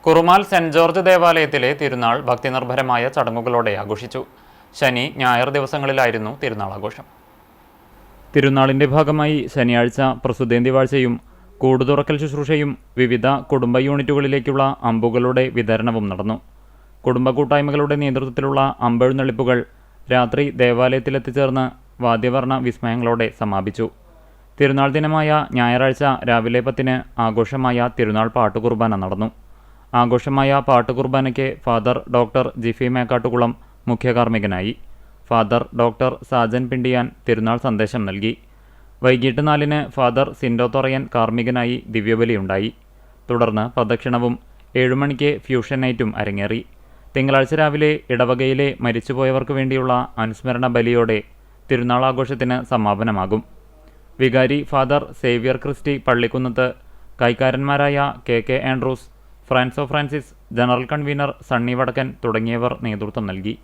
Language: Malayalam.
കുറുമാൽ സെന്റ് ജോർജ് ദേവാലയത്തിലെ തിരുനാൾ ഭക്തിനിർഭരമായ ചടങ്ങുകളോടെ ആഘോഷിച്ചു. ശനി, ഞായർ ദിവസങ്ങളിലായിരുന്നു തിരുനാൾ ആഘോഷം. തിരുനാളിൻ്റെ ഭാഗമായി ശനിയാഴ്ച പ്രസുതേന്തിവാഴ്ചയും കൂടുതുറക്കൽ ശുശ്രൂഷയും വിവിധ കുടുംബ യൂണിറ്റുകളിലേക്കുള്ള അമ്പുകളുടെ വിതരണവും നടന്നു. കുടുംബ കൂട്ടായ്മകളുടെ നേതൃത്വത്തിലുള്ള അമ്പെഴുന്നള്ളിപ്പുകൾ രാത്രി ദേവാലയത്തിലെത്തിച്ചേർന്ന് വാദ്യവർണ്ണ വിസ്മയങ്ങളോടെ സമാപിച്ചു. തിരുനാൾ ദിനമായ ഞായറാഴ്ച രാവിലെ 10-ന് ആഘോഷമായ തിരുനാൾ പാട്ടുകുർബാന നടന്നു. ആഘോഷമായ പാട്ടുകുർബാനയ്ക്ക് ഫാദർ ഡോക്ടർ ജിഫി മേക്കാട്ടുകുളം മുഖ്യ കാർമ്മികനായി. ഫാദർ ഡോക്ടർ സാജൻ പിണ്ടിയാൻ തിരുനാൾ സന്ദേശം നൽകി. വൈകിട്ട് 4-ന് ഫാദർ സിൻഡോ തൊറയൻ കാർമ്മികനായി ദിവ്യബലിയുണ്ടായി. തുടർന്ന് പ്രദക്ഷിണവും 7 മണിക്ക് ഫ്യൂഷൻ നൈറ്റും അരങ്ങേറി. തിങ്കളാഴ്ച രാവിലെ ഇടവകയിലെ മരിച്ചുപോയവർക്ക് വേണ്ടിയുള്ള അനുസ്മരണ ബലിയോടെ തിരുനാൾ ആഘോഷത്തിന് സമാപനമാകും. വികാരി ഫാദർ സേവ്യർ ക്രിസ്റ്റി പള്ളിക്കുന്നത്ത്, കൈക്കാരന്മാരായ കെ ആൻഡ്രൂസ്, ഫ്രാൻസോ Francis, general convener Sunny Vadakkan തുടങ്ങിയവർ നേതൃത്വം നൽകി.